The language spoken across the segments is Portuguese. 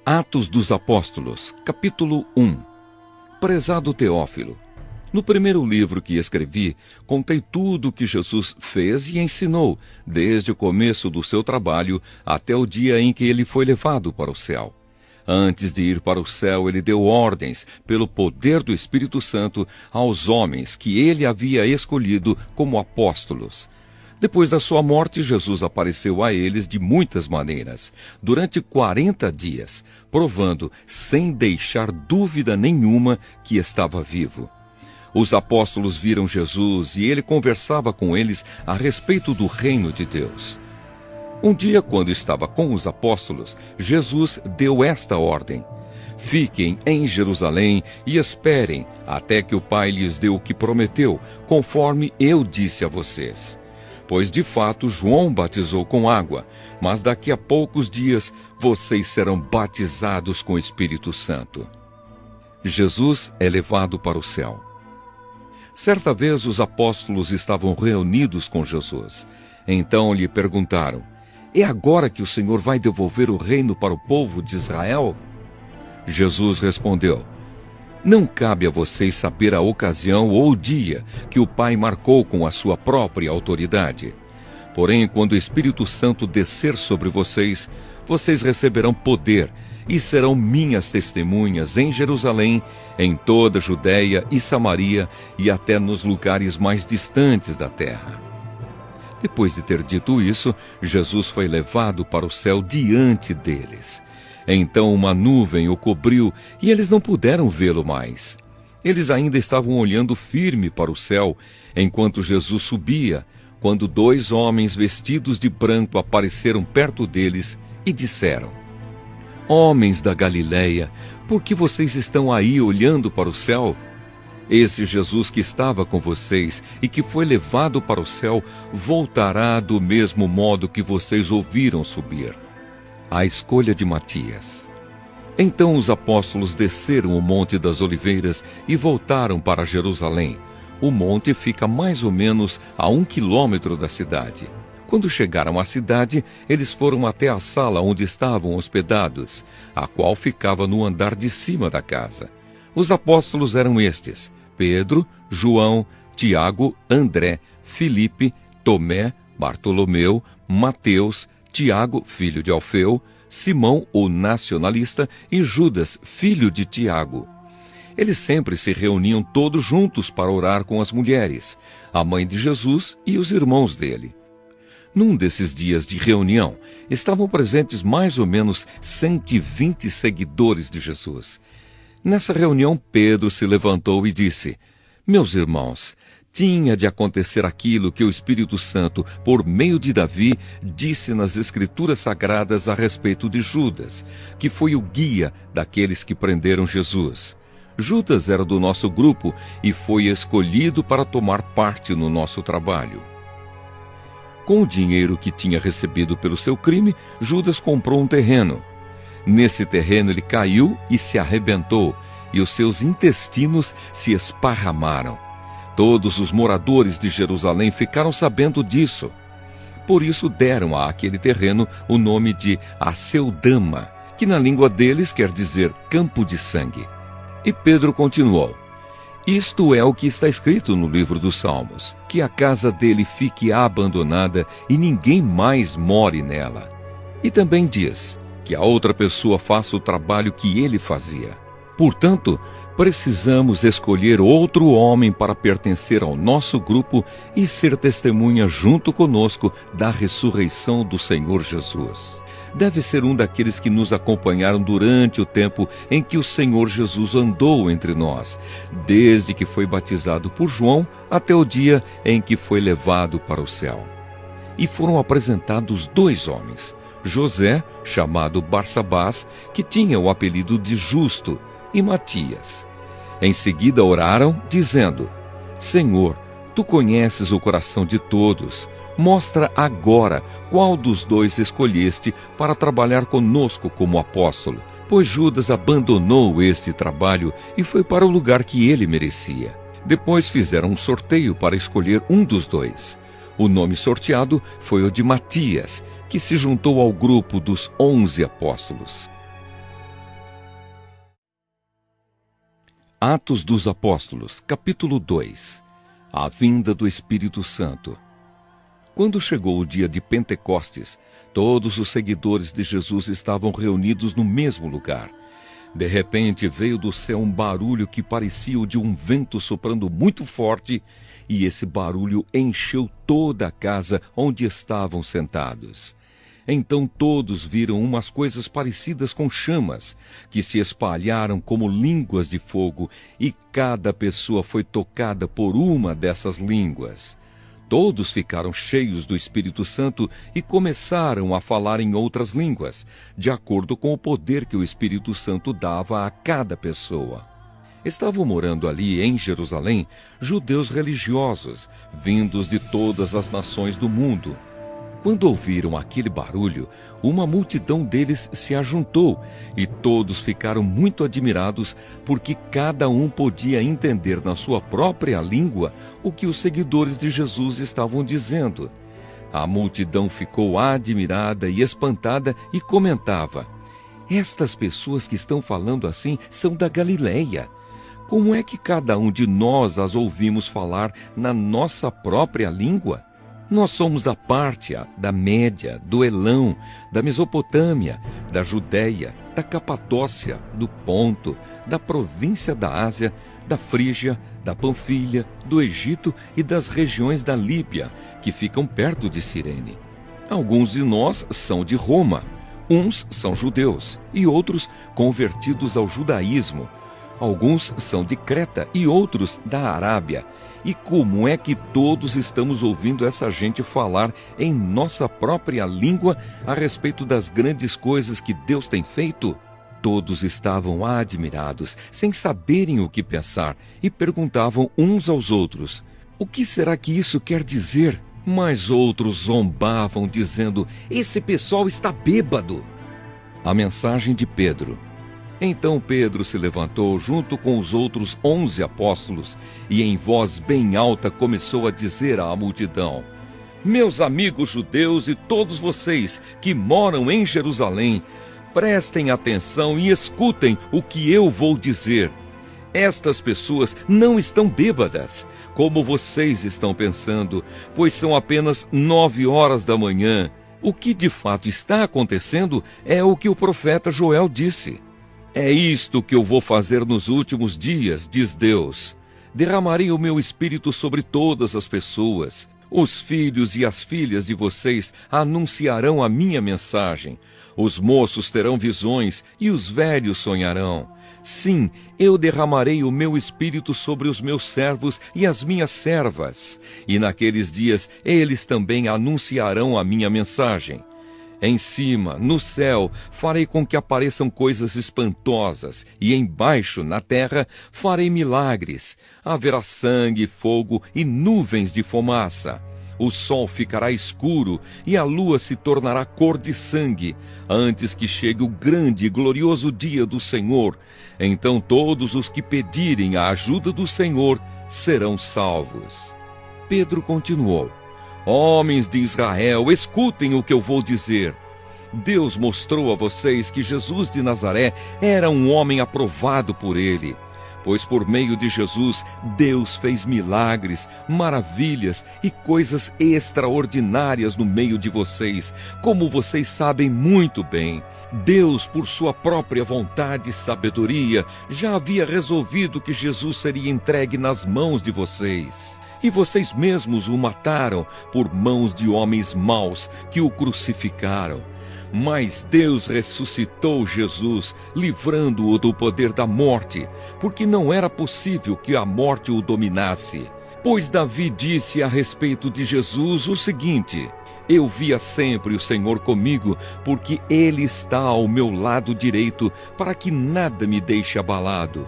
Atos dos Apóstolos, capítulo 1. Prezado Teófilo, no primeiro livro que escrevi, contei tudo o que Jesus fez e ensinou, desde o começo do seu trabalho até o dia em que ele foi levado para o céu. Antes de ir para o céu, ele deu ordens, pelo poder do Espírito Santo, aos homens que ele havia escolhido como apóstolos. Depois da sua morte, Jesus apareceu a eles de muitas maneiras, durante 40 dias, provando, sem deixar dúvida nenhuma, que estava vivo. Os apóstolos viram Jesus e ele conversava com eles a respeito do reino de Deus. Um dia, quando estava com os apóstolos, Jesus deu esta ordem: fiquem em Jerusalém e esperem até que o Pai lhes dê o que prometeu, conforme eu disse a vocês. Pois, de fato, João batizou com água, mas daqui a poucos dias vocês serão batizados com o Espírito Santo. Jesus é levado para o céu. Certa vez os apóstolos estavam reunidos com Jesus. Então lhe perguntaram: é agora que o Senhor vai devolver o reino para o povo de Israel? Jesus respondeu: não cabe a vocês saber a ocasião ou o dia que o Pai marcou com a sua própria autoridade. Porém, quando o Espírito Santo descer sobre vocês, vocês receberão poder e serão minhas testemunhas em Jerusalém, em toda a Judéia e Samaria e até nos lugares mais distantes da terra. Depois de ter dito isso, Jesus foi levado para o céu diante deles. Então uma nuvem o cobriu e eles não puderam vê-lo mais. Eles ainda estavam olhando firme para o céu, enquanto Jesus subia, quando 2 homens vestidos de branco apareceram perto deles e disseram: homens da Galileia, por que vocês estão aí olhando para o céu? Esse Jesus que estava com vocês e que foi levado para o céu voltará do mesmo modo que vocês ouviram subir. A escolha de Matias. Então os apóstolos desceram o Monte das Oliveiras e voltaram para Jerusalém. O monte fica mais ou menos a 1 quilômetro da cidade. Quando chegaram à cidade, eles foram até a sala onde estavam hospedados, a qual ficava no andar de cima da casa. Os apóstolos eram estes: Pedro, João, Tiago, André, Filipe, Tomé, Bartolomeu, Mateus, Tiago, filho de Alfeu, Simão, o nacionalista, e Judas, filho de Tiago. Eles sempre se reuniam todos juntos para orar com as mulheres, a mãe de Jesus e os irmãos dele. Num desses dias de reunião, estavam presentes mais ou menos 120 seguidores de Jesus. Nessa reunião, Pedro se levantou e disse: meus irmãos, tinha de acontecer aquilo que o Espírito Santo, por meio de Davi, disse nas Escrituras Sagradas a respeito de Judas, que foi o guia daqueles que prenderam Jesus. Judas era do nosso grupo e foi escolhido para tomar parte no nosso trabalho. Com o dinheiro que tinha recebido pelo seu crime, Judas comprou um terreno. Nesse terreno ele caiu e se arrebentou, e os seus intestinos se esparramaram. Todos os moradores de Jerusalém ficaram sabendo disso. Por isso deram àquele terreno o nome de Aceldama, que na língua deles quer dizer campo de sangue. E Pedro continuou: isto é o que está escrito no livro dos Salmos, que a casa dele fique abandonada e ninguém mais more nela. E também diz que a outra pessoa faça o trabalho que ele fazia. Portanto, precisamos escolher outro homem para pertencer ao nosso grupo e ser testemunha junto conosco da ressurreição do Senhor Jesus. Deve ser um daqueles que nos acompanharam durante o tempo em que o Senhor Jesus andou entre nós, desde que foi batizado por João até o dia em que foi levado para o céu. E foram apresentados 2 homens: José, chamado Barsabás, que tinha o apelido de Justo, e Matias. Em seguida oraram, dizendo: Senhor, tu conheces o coração de todos. Mostra agora qual dos 2 escolheste para trabalhar conosco como apóstolo, pois Judas abandonou este trabalho e foi para o lugar que ele merecia. Depois fizeram um sorteio para escolher um dos 2. O nome sorteado foi o de Matias, que se juntou ao grupo dos 11 apóstolos. Atos dos Apóstolos, capítulo 2. A vinda do Espírito Santo. Quando chegou o dia de Pentecostes, todos os seguidores de Jesus estavam reunidos no mesmo lugar. De repente veio do céu um barulho que parecia o de um vento soprando muito forte, e esse barulho encheu toda a casa onde estavam sentados. Então todos viram umas coisas parecidas com chamas, que se espalharam como línguas de fogo, e cada pessoa foi tocada por uma dessas línguas. Todos ficaram cheios do Espírito Santo e começaram a falar em outras línguas, de acordo com o poder que o Espírito Santo dava a cada pessoa. Estavam morando ali em Jerusalém judeus religiosos, vindos de todas as nações do mundo. Quando ouviram aquele barulho, uma multidão deles se ajuntou, e todos ficaram muito admirados, porque cada um podia entender na sua própria língua o que os seguidores de Jesus estavam dizendo. A multidão ficou admirada e espantada e comentava: "Estas pessoas que estão falando assim são da Galileia. Como é que cada um de nós as ouvimos falar na nossa própria língua? Nós somos da Pártia, da Média, do Elão, da Mesopotâmia, da Judéia, da Capadócia, do Ponto, da província da Ásia, da Frígia, da Panfilha, do Egito e das regiões da Líbia, que ficam perto de Cirene. Alguns de nós são de Roma, uns são judeus e outros convertidos ao judaísmo. Alguns são de Creta e outros da Arábia. E como é que todos estamos ouvindo essa gente falar em nossa própria língua a respeito das grandes coisas que Deus tem feito?" Todos estavam admirados, sem saberem o que pensar, e perguntavam uns aos outros: "O que será que isso quer dizer?" Mas outros zombavam, dizendo: "Esse pessoal está bêbado." A mensagem de Pedro. Então Pedro se levantou junto com os outros 11 apóstolos e em voz bem alta começou a dizer à multidão: "Meus amigos judeus e todos vocês que moram em Jerusalém, prestem atenção e escutem o que eu vou dizer. Estas pessoas não estão bêbadas, como vocês estão pensando, pois são apenas 9 horas da manhã. O que de fato está acontecendo é o que o profeta Joel disse. É isto que eu vou fazer nos últimos dias, diz Deus. Derramarei o meu espírito sobre todas as pessoas. Os filhos e as filhas de vocês anunciarão a minha mensagem. Os moços terão visões e os velhos sonharão. Sim, eu derramarei o meu espírito sobre os meus servos e as minhas servas. E naqueles dias eles também anunciarão a minha mensagem. Em cima, no céu, farei com que apareçam coisas espantosas, e embaixo, na terra, farei milagres. Haverá sangue, fogo e nuvens de fumaça. O sol ficará escuro e a lua se tornará cor de sangue, antes que chegue o grande e glorioso dia do Senhor. Então todos os que pedirem a ajuda do Senhor serão salvos." Pedro continuou: "Homens de Israel, escutem o que eu vou dizer. Deus mostrou a vocês que Jesus de Nazaré era um homem aprovado por ele. Pois por meio de Jesus, Deus fez milagres, maravilhas e coisas extraordinárias no meio de vocês, como vocês sabem muito bem. Deus, por sua própria vontade e sabedoria, já havia resolvido que Jesus seria entregue nas mãos de vocês. E vocês mesmos o mataram por mãos de homens maus que o crucificaram. Mas Deus ressuscitou Jesus, livrando-o do poder da morte, porque não era possível que a morte o dominasse. Pois Davi disse a respeito de Jesus o seguinte: eu via sempre o Senhor comigo, porque Ele está ao meu lado direito, para que nada me deixe abalado.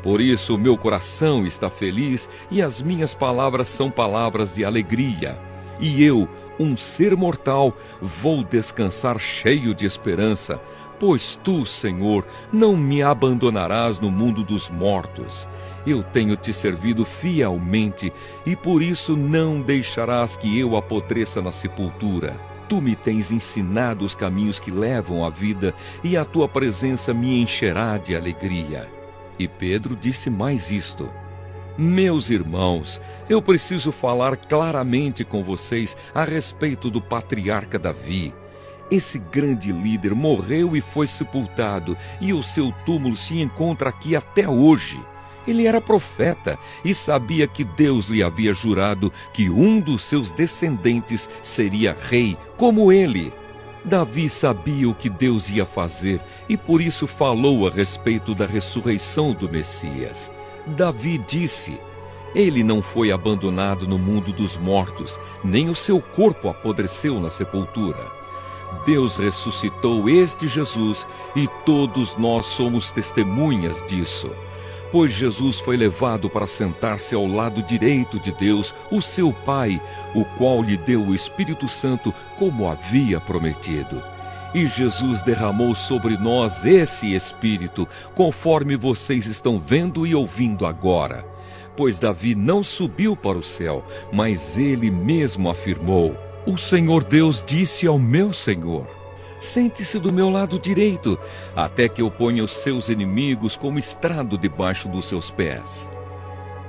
Por isso o meu coração está feliz e as minhas palavras são palavras de alegria. E eu, um ser mortal, vou descansar cheio de esperança, pois tu, Senhor, não me abandonarás no mundo dos mortos. Eu tenho te servido fielmente, e por isso não deixarás que eu apodreça na sepultura. Tu me tens ensinado os caminhos que levam à vida, e a tua presença me encherá de alegria. E Pedro disse mais isto: meus irmãos, eu preciso falar claramente com vocês a respeito do patriarca Davi. Esse grande líder morreu e foi sepultado, e o seu túmulo se encontra aqui até hoje. Ele era profeta e sabia que Deus lhe havia jurado que um dos seus descendentes seria rei, como ele. Davi sabia o que Deus ia fazer e por isso falou a respeito da ressurreição do Messias. Davi disse: ele não foi abandonado no mundo dos mortos, nem o seu corpo apodreceu na sepultura. Deus ressuscitou este Jesus e todos nós somos testemunhas disso. Pois Jesus foi levado para sentar-se ao lado direito de Deus, o seu Pai, o qual lhe deu o Espírito Santo como havia prometido. E Jesus derramou sobre nós esse Espírito, conforme vocês estão vendo e ouvindo agora. Pois Davi não subiu para o céu, mas ele mesmo afirmou: o Senhor Deus disse ao meu Senhor: sente-se do meu lado direito, até que eu ponha os seus inimigos como estrado debaixo dos seus pés.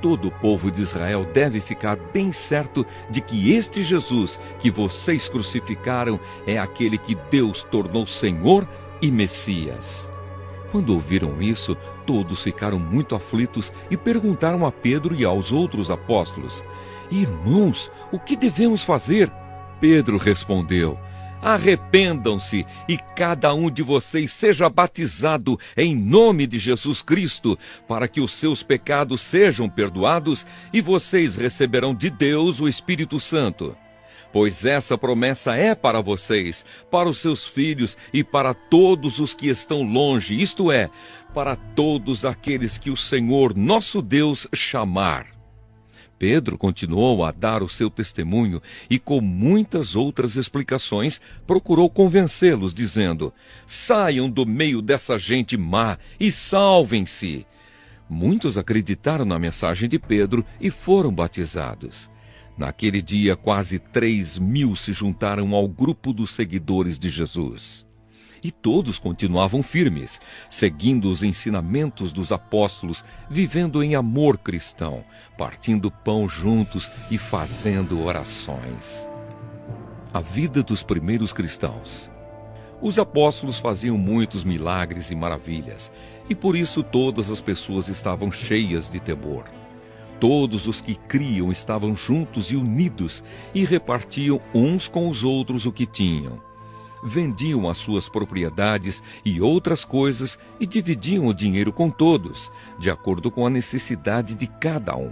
Todo o povo de Israel deve ficar bem certo de que este Jesus que vocês crucificaram é aquele que Deus tornou Senhor e Messias. Quando ouviram isso, todos ficaram muito aflitos e perguntaram a Pedro e aos outros apóstolos: irmãos, o que devemos fazer? Pedro respondeu: arrependam-se e cada um de vocês seja batizado em nome de Jesus Cristo, para que os seus pecados sejam perdoados e vocês receberão de Deus o Espírito Santo. Pois essa promessa é para vocês, para os seus filhos e para todos os que estão longe, isto é, para todos aqueles que o Senhor nosso Deus chamar. Pedro continuou a dar o seu testemunho e, com muitas outras explicações, procurou convencê-los, dizendo: saiam do meio dessa gente má e salvem-se. Muitos acreditaram na mensagem de Pedro e foram batizados. Naquele dia, quase 3.000 se juntaram ao grupo dos seguidores de Jesus. E todos continuavam firmes, seguindo os ensinamentos dos apóstolos, vivendo em amor cristão, partindo pão juntos e fazendo orações. A vida dos primeiros cristãos. Os apóstolos faziam muitos milagres e maravilhas, e por isso todas as pessoas estavam cheias de temor. Todos os que criam estavam juntos e unidos, e repartiam uns com os outros o que tinham. Vendiam as suas propriedades e outras coisas e dividiam o dinheiro com todos, de acordo com a necessidade de cada um.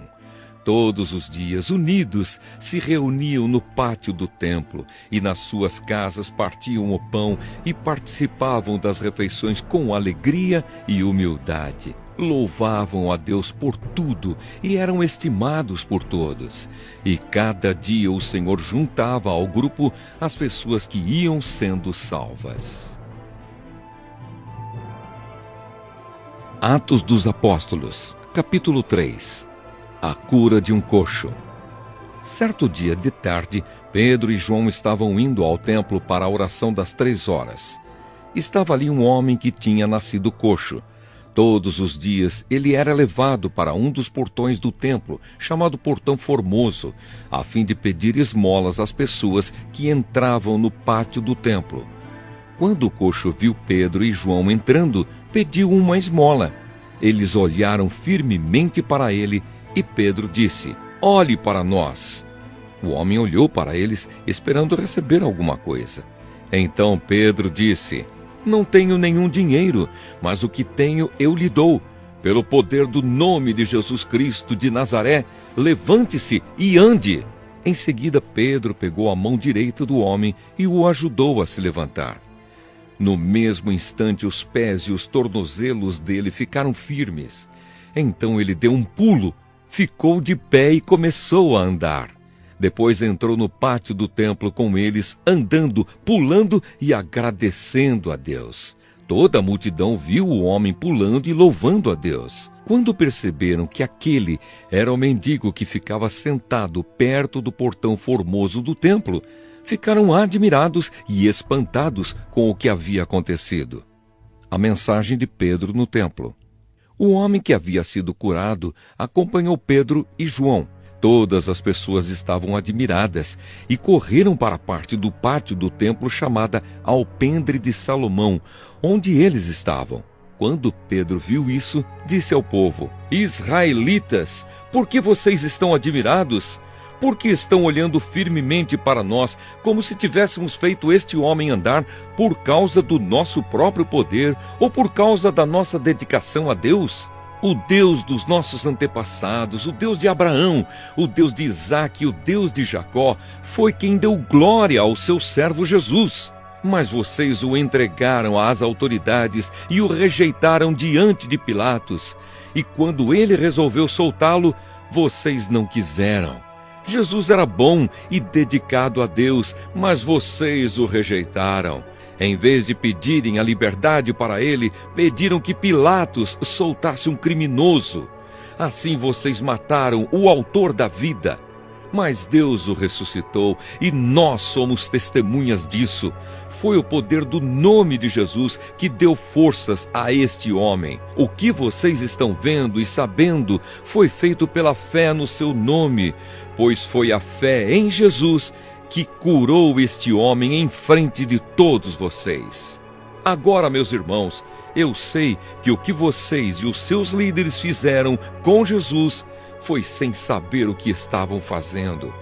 Todos os dias, unidos, se reuniam no pátio do templo e nas suas casas partiam o pão e participavam das refeições com alegria e humildade. Louvavam a Deus por tudo e eram estimados por todos. E cada dia o Senhor juntava ao grupo as pessoas que iam sendo salvas. Atos dos Apóstolos, capítulo 3. A cura de um coxo. Certo dia de tarde, Pedro e João estavam indo ao templo para a oração das 3 horas. Estava ali um homem que tinha nascido coxo. Todos os dias ele era levado para um dos portões do templo, chamado Portão Formoso, a fim de pedir esmolas às pessoas que entravam no pátio do templo. Quando o coxo viu Pedro e João entrando, pediu uma esmola. Eles olharam firmemente para ele e Pedro disse: olhe para nós. O homem olhou para eles, esperando receber alguma coisa. Então Pedro disse: não tenho nenhum dinheiro, mas o que tenho eu lhe dou. Pelo poder do nome de Jesus Cristo de Nazaré, levante-se e ande. Em seguida, Pedro pegou a mão direita do homem e o ajudou a se levantar. No mesmo instante, os pés e os tornozelos dele ficaram firmes. Então ele deu um pulo, ficou de pé e começou a andar. Depois entrou no pátio do templo com eles, andando, pulando e agradecendo a Deus. Toda a multidão viu o homem pulando e louvando a Deus. Quando perceberam que aquele era o mendigo que ficava sentado perto do portão formoso do templo, ficaram admirados e espantados com o que havia acontecido. A mensagem de Pedro no templo. O homem que havia sido curado acompanhou Pedro e João. Todas as pessoas estavam admiradas e correram para a parte do pátio do templo chamada Alpendre de Salomão, onde eles estavam. Quando Pedro viu isso, disse ao povo: Israelitas, por que vocês estão admirados? Por que estão olhando firmemente para nós, como se tivéssemos feito este homem andar por causa do nosso próprio poder ou por causa da nossa dedicação a Deus? O Deus dos nossos antepassados, o Deus de Abraão, o Deus de Isaque e o Deus de Jacó, foi quem deu glória ao seu servo Jesus. Mas vocês o entregaram às autoridades e o rejeitaram diante de Pilatos. E quando ele resolveu soltá-lo, vocês não quiseram. Jesus era bom e dedicado a Deus, mas vocês o rejeitaram. Em vez de pedirem a liberdade para ele, pediram que Pilatos soltasse um criminoso. Assim vocês mataram o autor da vida. Mas Deus o ressuscitou e nós somos testemunhas disso. Foi o poder do nome de Jesus que deu forças a este homem. O que vocês estão vendo e sabendo foi feito pela fé no seu nome, pois foi a fé em Jesus que curou este homem em frente de todos vocês. Agora, meus irmãos, eu sei que o que vocês e os seus líderes fizeram com Jesus foi sem saber o que estavam fazendo.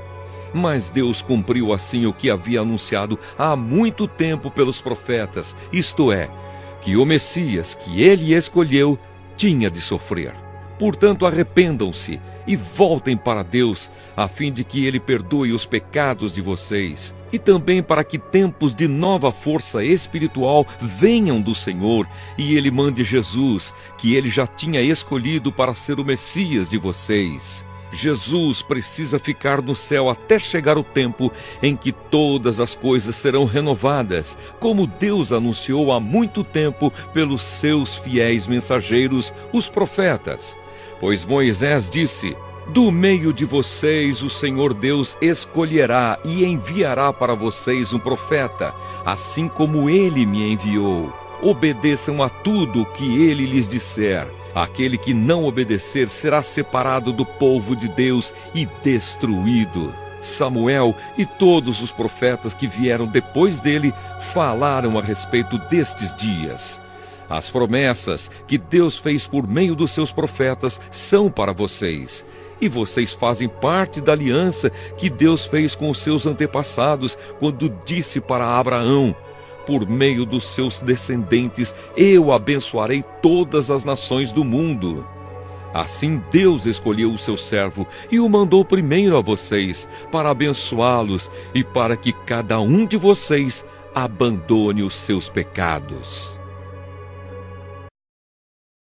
Mas Deus cumpriu assim o que havia anunciado há muito tempo pelos profetas, isto é, que o Messias que ele escolheu tinha de sofrer. Portanto, arrependam-se e voltem para Deus, a fim de que ele perdoe os pecados de vocês, e também para que tempos de nova força espiritual venham do Senhor, e ele mande Jesus, que ele já tinha escolhido para ser o Messias de vocês. Jesus precisa ficar no céu até chegar o tempo em que todas as coisas serão renovadas, como Deus anunciou há muito tempo pelos seus fiéis mensageiros, os profetas. Pois Moisés disse: do meio de vocês o Senhor Deus escolherá e enviará para vocês um profeta, assim como ele me enviou. Obedeçam a tudo o que ele lhes disser. Aquele que não obedecer será separado do povo de Deus e destruído. Samuel e todos os profetas que vieram depois dele falaram a respeito destes dias. As promessas que Deus fez por meio dos seus profetas são para vocês. E vocês fazem parte da aliança que Deus fez com os seus antepassados, quando disse para Abraão: por meio dos seus descendentes eu abençoarei todas as nações do mundo. Assim Deus escolheu o seu servo e o mandou primeiro a vocês, para abençoá-los e para que cada um de vocês abandone os seus pecados.